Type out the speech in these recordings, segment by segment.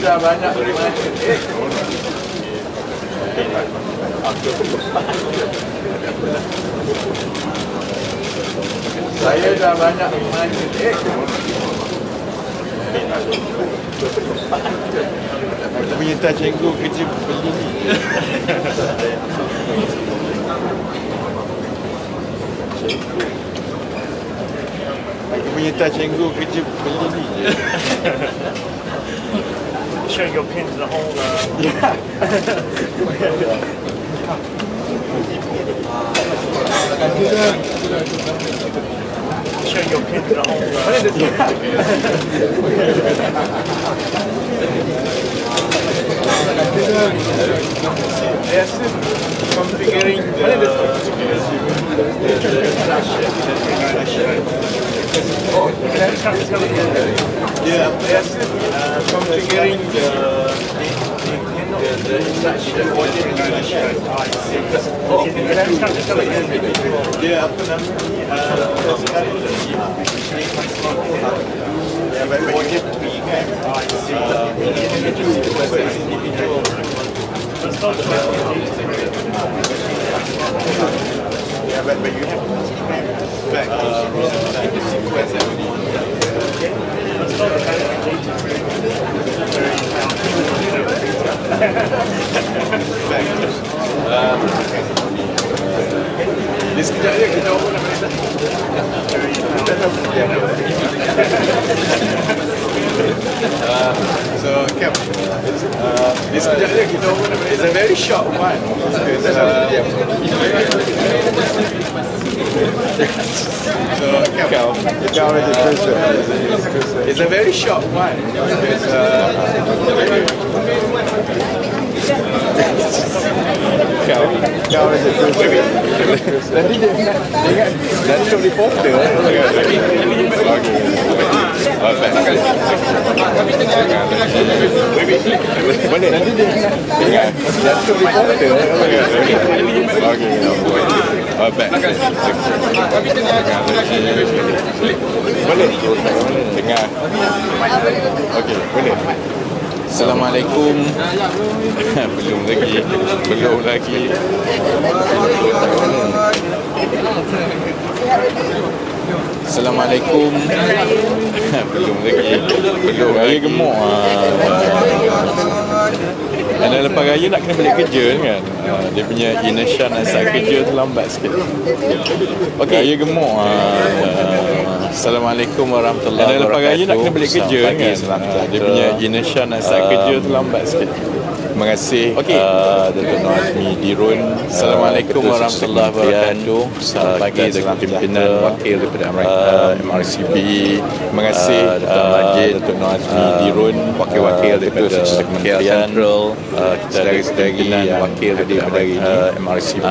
dah banyak saya dah banyak Aku punya tak cikgu kerja beli ni. Aku punya tak cikgu kerja beli ni je. Showing your pin to the whole. Yeah. Showing your pin to the whole. Yes, configuring configuring dia apa namanya wajib mengingat yeah, but you have to back the sequence Di sekejap je kita orang nak berita. So Cap, di sekejap je kita orang nak berita. It's a very short one. So Cap, it's a very short one. Kau ada terus. Nanti dia ingat Datuk reporter. Boleh. Nanti dia ingat Datuk reporter. Boleh. Dengar. Okey, boleh. Assalamualaikum. Belum lagi. Assalamualaikum. Belum lagi. Raya gemuk. Dan lepas raya nak kena balik kerja kan. Dia punya inertia nak start kerja tu lambat sikit. Okey, raya gemuk. Assalamualaikum warahmatullahi wabarakatuh. Dan lepas raya nak kena balik kerja kan. Dia punya inertia nak start kerja tu lambat sikit. Terima kasih Datuk Nur Azmi Dirun. Assalamualaikum warahmatullahi wabarakatuh. Selamat pagi dengan pimpinan wakil daripada MRCB. Terima kasih Datuk Nur Azmi Dirun, wakil-wakil daripada Kementerian Central, saudara-saudari wakil daripada MRCB,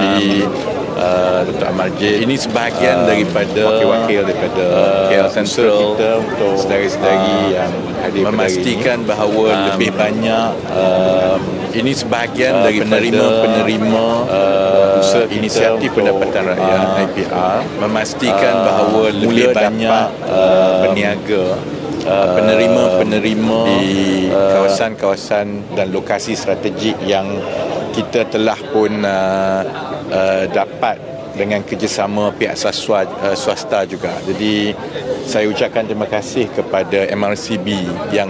Dr. Amarjid. Ini sebahagian daripada wakil-wakil daripada KL Central kita untuk saudara-saudari yang hadir memastikan bahawa lebih banyak ini sebahagian dari penerima usaha inisiatif pendapatan rakyat IPR memastikan bahawa lebih banyak berniaga penerima di kawasan-kawasan dan lokasi strategik yang kita telah pun dapat dengan kerjasama pihak swasta juga. Jadi saya ucapkan terima kasih kepada MRCB yang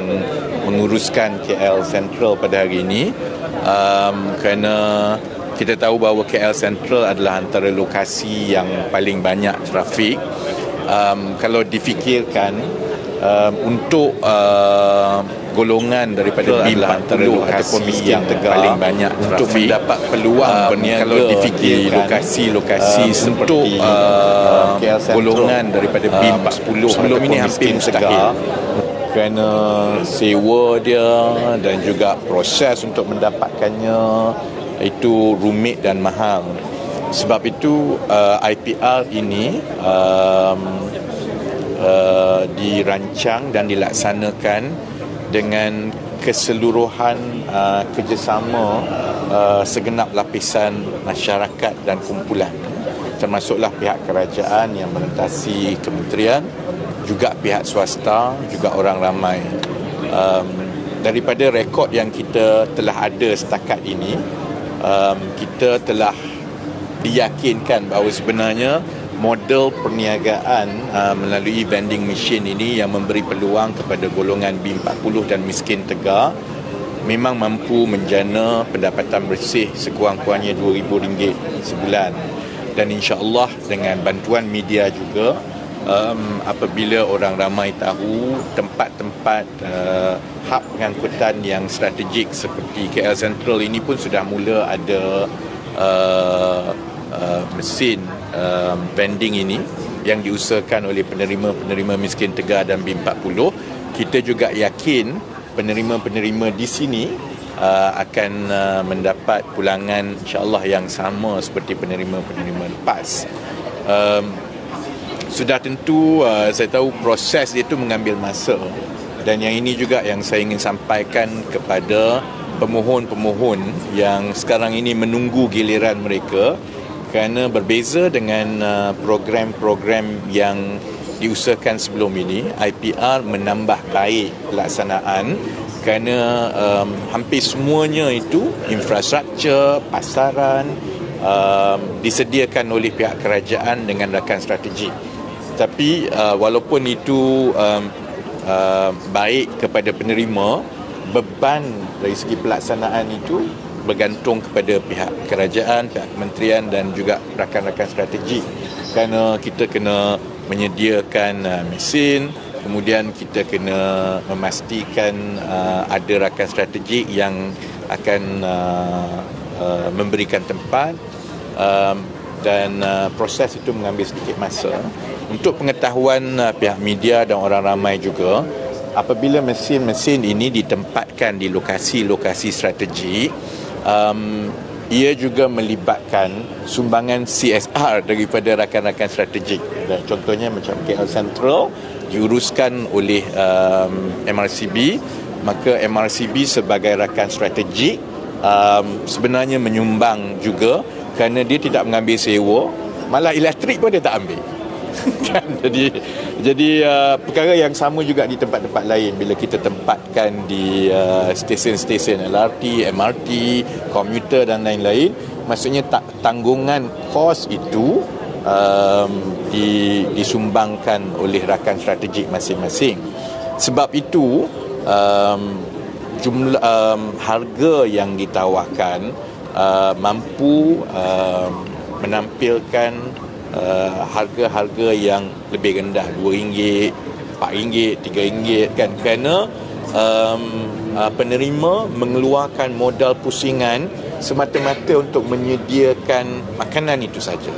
menguruskan KL Central pada hari ini, kerana kita tahu bahawa KL Central adalah antara lokasi yang paling banyak trafik. Kalau difikirkan untuk golongan daripada BIM antara lokasi yang paling banyak untuk mendapat peluang berniaga kalau difikir lokasi-lokasi seperti golongan daripada BIM 40 sebelum ini hampir mustahil kerana sewa dia dan juga proses untuk mendapatkannya itu rumit dan mahal. Sebab itu IPR ini dirancang dan dilaksanakan dengan keseluruhan kerjasama segenap lapisan masyarakat dan kumpulan, termasuklah pihak kerajaan yang merentasi kementerian, juga pihak swasta, juga orang ramai. daripada rekod yang kita telah ada setakat ini, kita telah diyakinkan bahawa sebenarnya model perniagaan melalui vending machine ini yang memberi peluang kepada golongan B40 dan miskin tegar memang mampu menjana pendapatan bersih sekurang-kurangnya RM2,000 sebulan. Dan insya-Allah dengan bantuan media juga, apabila orang ramai tahu tempat-tempat hub pengangkutan yang strategik seperti KL Sentral ini pun sudah mula ada mesin vending ini yang diusahakan oleh penerima-penerima miskin tegar dan B40. Kita juga yakin penerima-penerima di sini akan mendapat pulangan insya-Allah yang sama seperti penerima-penerima lepas. Sudah tentu saya tahu proses itu mengambil masa, dan yang ini juga yang saya ingin sampaikan kepada pemohon-pemohon yang sekarang ini menunggu giliran mereka, kerana berbeza dengan program-program yang diusahakan sebelum ini, IPR menambah baik pelaksanaan kerana hampir semuanya itu infrastruktur, pasaran disediakan oleh pihak kerajaan dengan rakan strategik. Tapi walaupun itu baik kepada penerima, beban dari segi pelaksanaan itu bergantung kepada pihak kerajaan, pihak kementerian dan juga rakan-rakan strategik. Kerana kita kena menyediakan mesin, kemudian kita kena memastikan ada rakan strategik yang akan memberikan tempat, dan proses itu mengambil sedikit masa. Untuk pengetahuan pihak media dan orang ramai juga, apabila mesin-mesin ini ditempatkan di lokasi-lokasi strategik, ia juga melibatkan sumbangan CSR daripada rakan-rakan strategik. Contohnya macam KL Sentral diuruskan oleh MRCB, maka MRCB sebagai rakan strategik sebenarnya menyumbang juga, kerana dia tidak mengambil sewa, malah elektrik pun dia tak ambil. Kan? Jadi perkara yang sama juga di tempat-tempat lain. Bila kita tempatkan di stesen-stesen LRT, MRT, komuter dan lain-lain, maksudnya tanggungan kos itu disumbangkan oleh rakan strategik masing-masing. Sebab itu jumlah harga yang ditawarkan mampu menampilkan harga-harga yang lebih rendah, RM2, RM4, RM3 kan, kerana penerima mengeluarkan modal pusingan semata-mata untuk menyediakan makanan itu saja.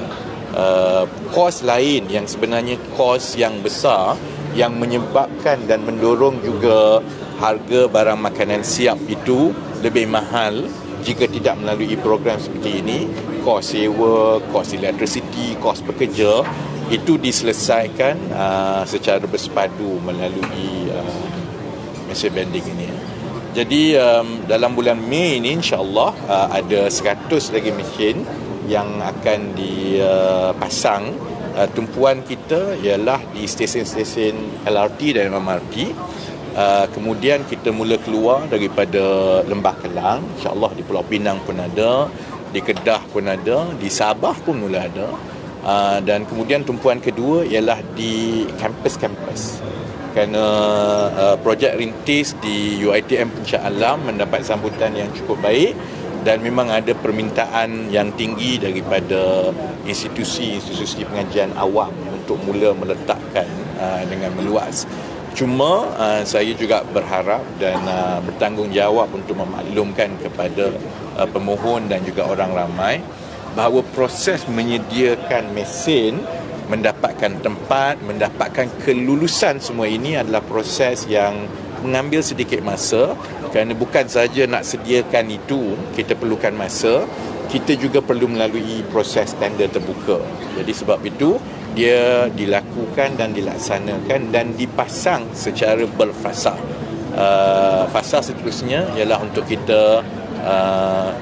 Kos lain yang sebenarnya kos yang besar yang menyebabkan dan mendorong juga harga barang makanan siap itu lebih mahal jika tidak melalui program seperti ini. Kos sewa, kos elektrisiti, kos pekerja itu diselesaikan secara bersepadu melalui mesin vending ini. Jadi dalam bulan Mei ini insya-Allah ada 100 lagi mesin yang akan dipasang. Tumpuan kita ialah di stesen-stesen LRT dan MRT. Kemudian kita mula keluar daripada Lembah Kelang, insya-Allah di Pulau Pinang pun ada, di Kedah pun ada, di Sabah pun mula ada, dan kemudian tumpuan kedua ialah di kampus-kampus. Kerana projek rintis di UiTM Puncak Alam mendapat sambutan yang cukup baik, dan memang ada permintaan yang tinggi daripada institusi-institusi pengajian awam untuk mula meletakkan dengan meluas. Cuma saya juga berharap dan bertanggungjawab untuk memaklumkan kepada pemohon dan juga orang ramai bahawa proses menyediakan mesin, mendapatkan tempat, mendapatkan kelulusan, semua ini adalah proses yang mengambil sedikit masa. Kerana bukan saja nak sediakan itu kita perlukan masa, kita juga perlu melalui proses tender terbuka. Jadi sebab itu dia dilakukan dan dilaksanakan dan dipasang secara berfasa. Fasa seterusnya ialah untuk kita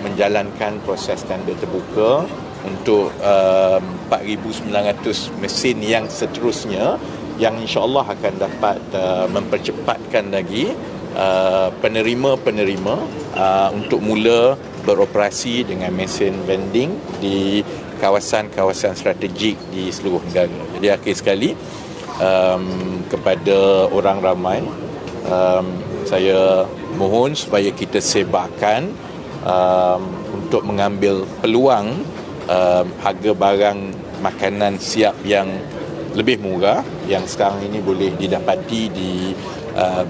menjalankan proses tender terbuka untuk 4,900 mesin yang seterusnya, yang insya-Allah akan dapat mempercepatkan lagi penerima-penerima untuk mula beroperasi dengan mesin vending di kawasan-kawasan strategik di seluruh negara. Jadi akhir sekali kepada orang ramai, saya mohon supaya kita sebarkan untuk mengambil peluang harga barang makanan siap yang lebih murah yang sekarang ini boleh didapati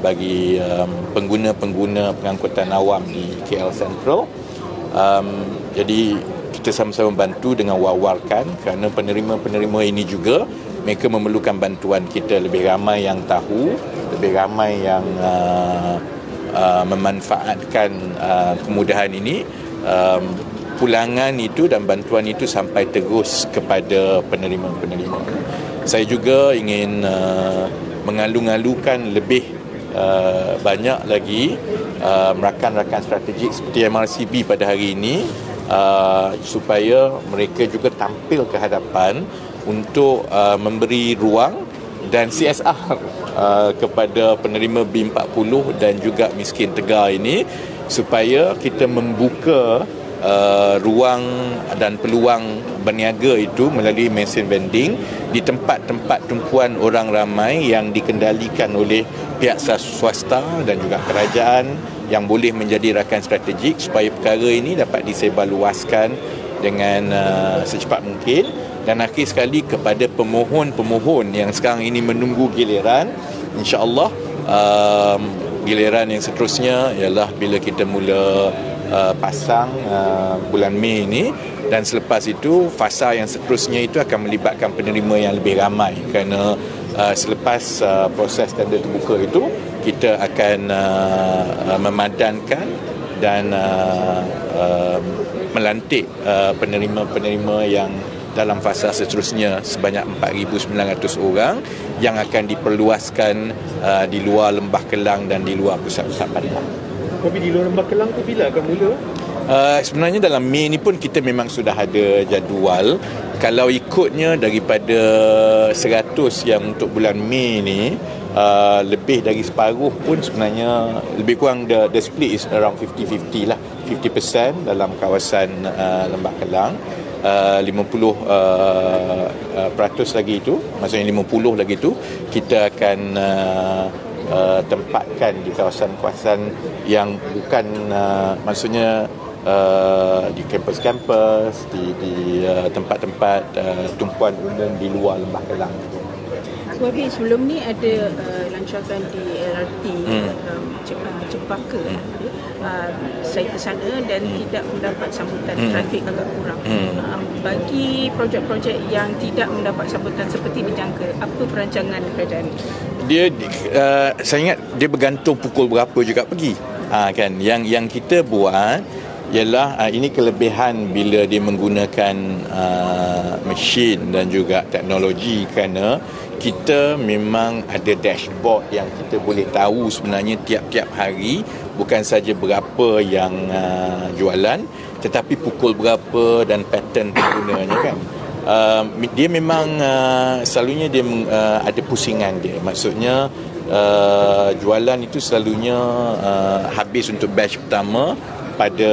bagi pengguna-pengguna pengangkutan awam di KL Sentral. Jadi kita sama-sama bantu dengan war-warkan, kerana penerima-penerima ini juga mereka memerlukan bantuan kita. Lebih ramai yang tahu, lebih ramai yang memanfaatkan kemudahan ini. Pulangan itu dan bantuan itu sampai terus kepada penerima-penerima. Saya juga ingin mengalu-alukan lebih banyak lagi rakan-rakan strategik seperti MRCB pada hari ini, supaya mereka juga tampil ke hadapan untuk memberi ruang dan CSR kepada penerima B40 dan juga miskin tegar ini, supaya kita membuka ruang dan peluang berniaga itu melalui mesin vending di tempat-tempat tumpuan orang ramai yang dikendalikan oleh pihak swasta dan juga kerajaan yang boleh menjadi rakan strategik, supaya perkara ini dapat disebarluaskan dengan secepat mungkin. Dan akhir sekali kepada pemohon-pemohon yang sekarang ini menunggu giliran, insya-Allah giliran yang seterusnya ialah bila kita mula pasang bulan Mei ini, dan selepas itu fasa yang seterusnya itu akan melibatkan penerima yang lebih ramai, kerana selepas proses tender terbuka itu kita akan memadankan dan melantik penerima-penerima yang dalam fasa seterusnya sebanyak 4,900 orang yang akan diperluaskan di luar Lembah Kelang dan di luar pusat-pusat bandar. Tapi di luar Lembah Kelang tu bila akan mula? Sebenarnya dalam Mei ni pun kita memang sudah ada jadual. Kalau ikutnya daripada 100 yang untuk bulan Mei ni, lebih dari separuh pun sebenarnya lebih kurang the split is around 50-50 lah. 50% dalam kawasan Lembah Kelang, 50% lagi itu, maksudnya 50 lagi itu kita akan tempatkan di kawasan-kawasan yang bukan maksudnya di kampus-kampus, di tempat-tempat tumpuan umum di luar Lembah Kelang. Wabi, sebelum ni ada lancarkan di LRT Cempaka. Saya ke sana dan tidak mendapat sambutan, trafik agak kurang. Bagi projek-projek yang tidak mendapat sambutan seperti dijangka, apa perancangan kerajaan? Saya ingat dia bergantung pukul berapa juga pergi. Kan yang kita buat ialah ini kelebihan bila dia menggunakan mesin dan juga teknologi, kerana kita memang ada dashboard yang kita boleh tahu sebenarnya tiap-tiap hari bukan saja berapa yang jualan, tetapi pukul berapa dan pattern penggunanya kan. Dia memang selalunya dia ada pusingan dia. Maksudnya jualan itu selalunya habis untuk batch pertama pada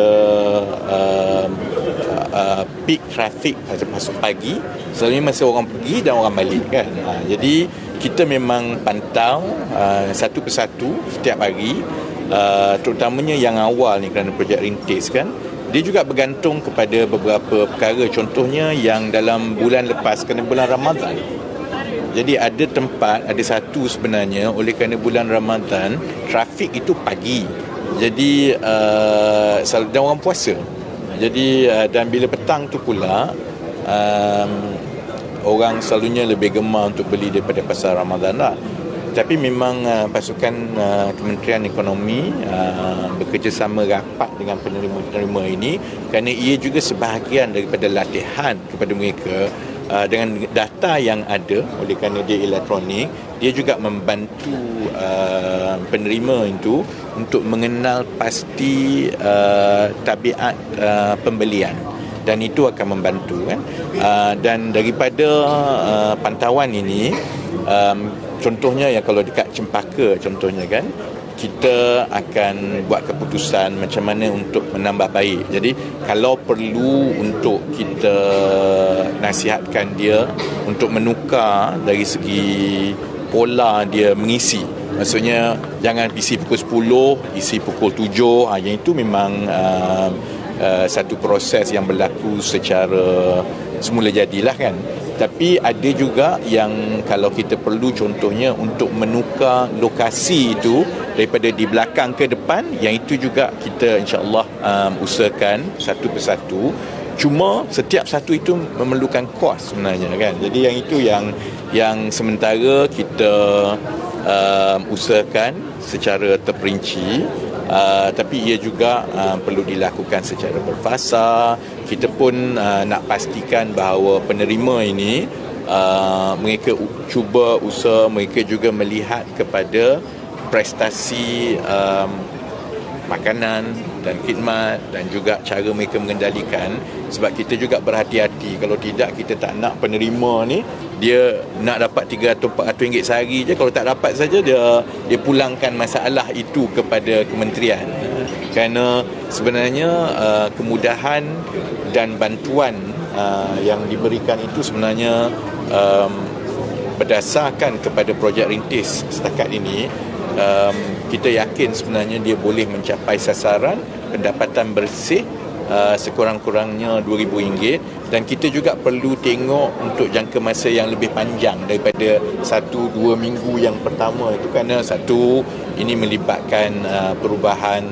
peak traffic masuk pagi, selalunya masa orang pergi dan orang balik kan. Jadi kita memang pantau satu persatu setiap hari, terutamanya yang awal ni kerana projek rintis kan. Dia juga bergantung kepada beberapa perkara, contohnya yang dalam bulan lepas kerana bulan Ramadan. Jadi ada tempat, ada satu sebenarnya oleh kerana bulan Ramadan trafik itu pagi. Jadi dan orang puasa. Jadi dan bila petang tu pula orang selalunya lebih gemar untuk beli daripada pasar Ramadan lah. Tapi memang pasukan Kementerian Ekonomi bekerjasama rapat dengan penerima-penerima ini, kerana ia juga sebahagian daripada latihan kepada mereka. Dengan data yang ada, oleh kerana dia elektronik, dia juga membantu penerima itu untuk mengenal pasti tabiat pembelian, dan itu akan membantu kan. Dan daripada pantauan ini, contohnya ya kalau dekat Cempaka contohnya kan, kita akan buat keputusan macam mana untuk menambah baik. Jadi kalau perlu untuk kita nasihatkan dia untuk menukar dari segi pola dia mengisi. Maksudnya jangan isi pukul 10, isi pukul 7. Yang itu memang satu proses yang berlaku secara semula jadilah kan. Tapi ada juga yang kalau kita perlu contohnya untuk menukar lokasi itu daripada di belakang ke depan, yang itu juga kita insya-Allah usahakan satu persatu. Cuma setiap satu itu memerlukan kos sebenarnya kan. Jadi yang itu yang sementara kita usahakan secara terperinci. Tapi ia juga perlu dilakukan secara berfasa. Kita pun nak pastikan bahawa penerima ini mereka cuba usaha, mereka juga melihat kepada prestasi makanan dan khidmat dan juga cara mereka mengendalikan, sebab kita juga berhati-hati. Kalau tidak, kita tak nak penerima ni dia nak dapat RM300-400 sehari je. Kalau tak dapat saja dia pulangkan masalah itu kepada kementerian. Kerana sebenarnya kemudahan dan bantuan yang diberikan itu sebenarnya berdasarkan kepada projek rintis setakat ini, kita yakin sebenarnya dia boleh mencapai sasaran pendapatan bersih sekurang-kurangnya RM2,000, dan kita juga perlu tengok untuk jangka masa yang lebih panjang daripada 1-2 minggu yang pertama itu, kerana satu, ini melibatkan perubahan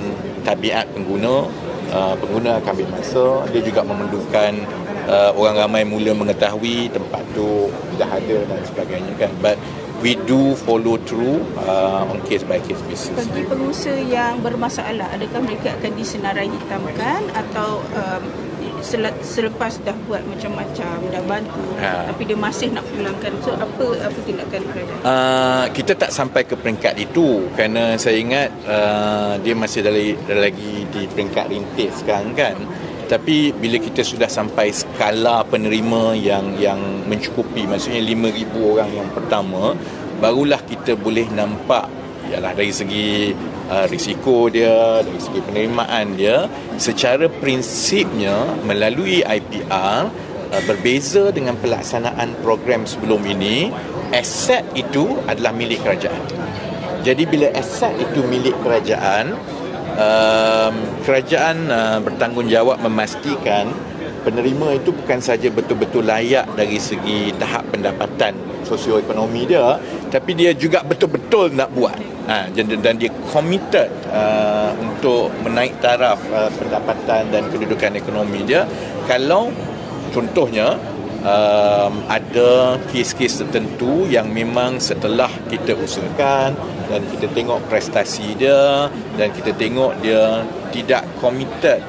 tabiat pengguna akan ambil masa. Dia juga memerlukan orang ramai mula mengetahui tempat tu dah ada dan sebagainya kan. But we do follow through on case by case basis. Bagi pengusaha yang bermasalah, adakah mereka akan disenarai hitamkan atau selepas dah buat macam-macam, dah bantu, tapi dia masih nak pulangkan? So apa tindakan kerajaan? Kita tak sampai ke peringkat itu, kerana saya ingat dia masih lagi di peringkat rintis sekarang kan. Tapi bila kita sudah sampai skala penerima yang mencukupi, maksudnya 5,000 orang yang pertama, barulah kita boleh nampak ialah dari segi risiko dia, dari segi penerimaan dia. Secara prinsipnya melalui IPR, berbeza dengan pelaksanaan program sebelum ini, aset itu adalah milik kerajaan. Jadi bila aset itu milik kerajaan, kerajaan bertanggungjawab memastikan penerima itu bukan saja betul-betul layak dari segi tahap pendapatan sosioekonomi dia, tapi dia juga betul-betul nak buat, dan dia committed untuk menaik taraf pendapatan dan kedudukan ekonomi dia. Kalau contohnya ada kes-kes tertentu yang memang setelah kita usahakan dan kita tengok prestasi dia dan kita tengok dia tidak committed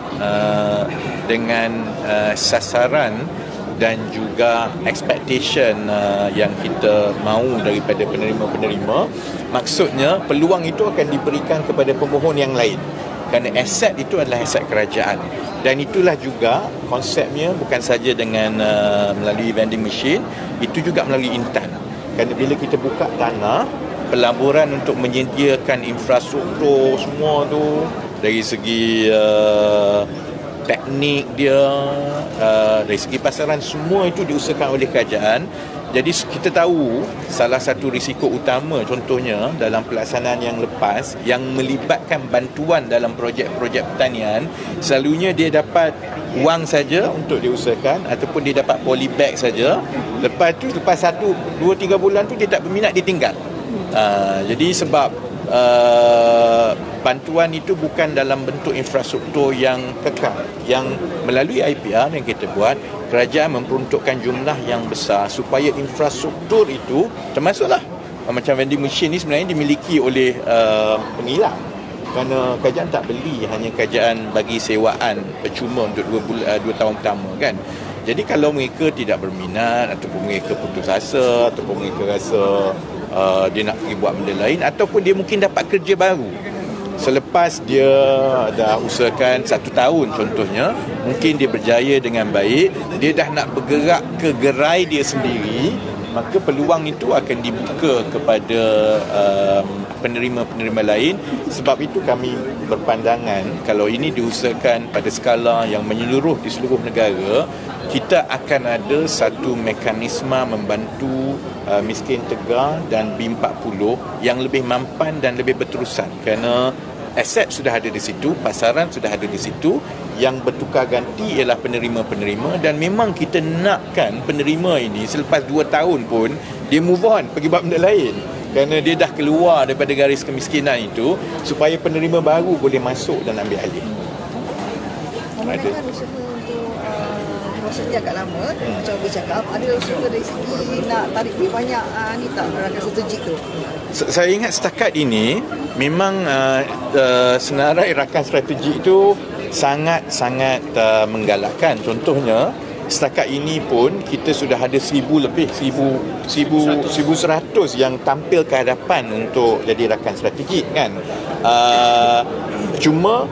dengan sasaran dan juga expectation yang kita mahu daripada penerima-penerima, maksudnya peluang itu akan diberikan kepada pemohon yang lain. Kerana aset itu adalah aset kerajaan. Dan itulah juga konsepnya, bukan saja dengan melalui vending machine, itu juga melalui intan. Kerana bila kita buka tanah, pelaburan untuk menyediakan infrastruktur semua tu, dari segi teknik dia, dari segi pasaran, semua itu diusahakan oleh kerajaan. Jadi kita tahu salah satu risiko utama contohnya dalam pelaksanaan yang lepas yang melibatkan bantuan dalam projek-projek pertanian, selalunya dia dapat wang saja untuk diusahakan ataupun dia dapat polybag saja. Lepas tu, lepas 1, 2, 3 bulan tu dia tak berminat, dia tinggal. Jadi sebab bantuan itu bukan dalam bentuk infrastruktur yang kekal. Yang melalui IPR yang kita buat, kerajaan memperuntukkan jumlah yang besar supaya infrastruktur itu, termasuklah macam vending machine ni sebenarnya dimiliki oleh pengilang. Kerana kerajaan tak beli, hanya kerajaan bagi sewaan percuma untuk 2 tahun pertama kan. Jadi kalau mereka tidak berminat ataupun mereka putus asa ataupun mereka rasa dia nak pergi buat benda lain, ataupun dia mungkin dapat kerja baru selepas dia dah usahakan 1 tahun contohnya, mungkin dia berjaya dengan baik, dia dah nak bergerak ke gerai dia sendiri, maka peluang itu akan dibuka kepada penerima-penerima lain. Sebab itu kami berpandangan kalau ini diusahakan pada skala yang menyeluruh di seluruh negara, kita akan ada satu mekanisme membantu miskin tegar dan B40 yang lebih mampan dan lebih berterusan, kerana aset sudah ada di situ, pasaran sudah ada di situ, yang bertukar ganti ialah penerima-penerima, dan memang kita nakkan penerima ini selepas 2 tahun pun dia move on pergi buat benda lain, kerana dia dah keluar daripada garis kemiskinan itu, supaya penerima baru boleh masuk dan ambil alih. Ada usaha untuk proses dia agak lama, macam Abi cakap, ada usaha dari segi nak tarik lebih banyak ni tak rakan strategik tu? Saya ingat setakat ini memang senarai rakan strategik itu sangat-sangat menggalakkan. Contohnya setakat ini pun kita sudah ada 1,000 lebih, 1,100 yang tampil ke hadapan untuk jadi rakan strategik kan. Cuma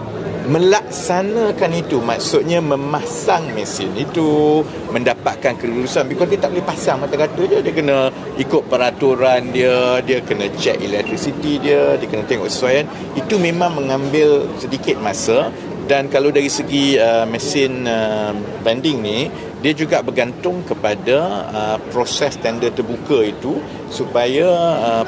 melaksanakan itu, maksudnya memasang mesin itu, mendapatkan kelulusan, because dia tak boleh pasang mata-kata je, dia kena ikut peraturan dia kena check electricity dia kena tengok sesuaian. Itu memang mengambil sedikit masa. Dan kalau dari segi mesin banding ni, dia juga bergantung kepada proses tender terbuka itu, supaya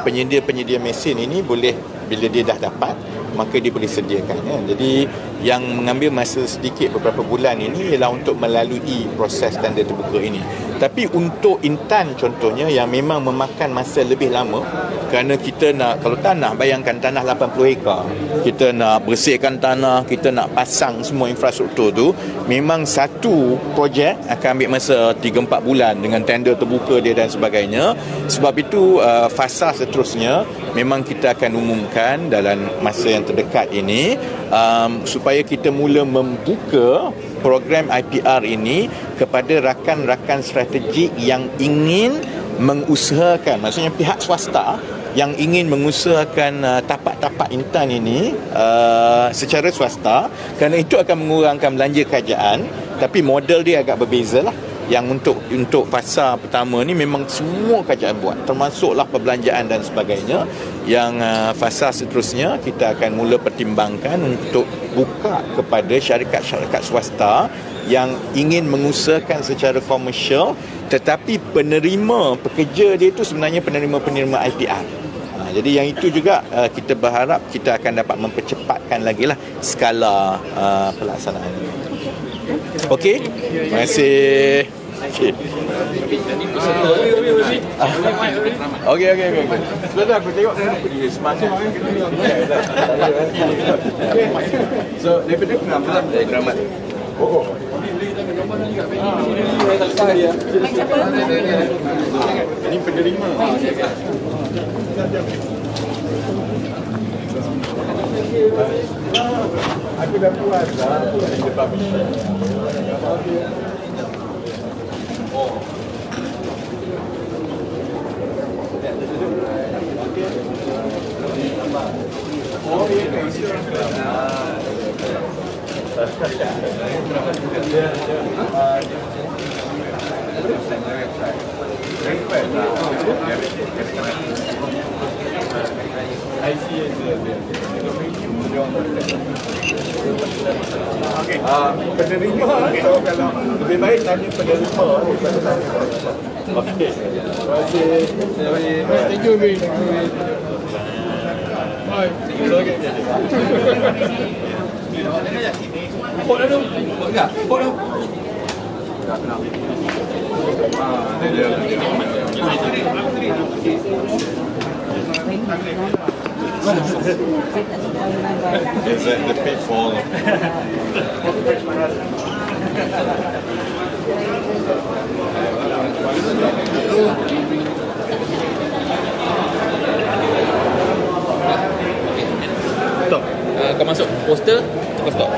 penyedia-penyedia mesin ini boleh, bila dia dah dapat, maka dia boleh sediakan ya. Jadi yang mengambil masa sedikit beberapa bulan ini ialah untuk melalui proses tender terbuka ini. Tapi untuk Intan contohnya yang memang memakan masa lebih lama, kerana kita nak, kalau tanah, bayangkan tanah 80 hektar, kita nak bersihkan tanah, kita nak pasang semua infrastruktur tu, memang satu projek akan ambil masa 3-4 bulan dengan tender terbuka dia dan sebagainya. Sebab itu fasa seterusnya memang kita akan umumkan dalam masa yang terdekat ini, supaya kita mula membuka program IPR ini kepada rakan-rakan strategik yang ingin mengusahakan, maksudnya pihak swasta yang ingin mengusahakan tapak-tapak Intan ini secara swasta, kerana itu akan mengurangkan belanja kerajaan. Tapi model dia agak berbeza lah. Yang untuk fasa pertama ni memang semua kerajaan buat, termasuklah perbelanjaan dan sebagainya. Yang fasa seterusnya kita akan mula pertimbangkan untuk buka kepada syarikat-syarikat swasta yang ingin mengusahakan secara komersial, tetapi penerima pekerja dia itu sebenarnya penerima-penerima IPR. Jadi yang itu juga kita berharap kita akan dapat mempercepatkan lagi lah skala pelaksanaan. Okey, terima kasih. Okey. Sebentar aku tengok pergi semasa. So, daripada pengambilan dari Keramat. Ini penerima. Aku dah puas lah. Penerima, so kalau lebih baik tanya penerima. Okey. Terima kasih. Thank you, Min. Bye. Pot dah tu. Pot enggak? Pot dah. Is that the pitfall? Stop. Kau masuk poster, kau stop.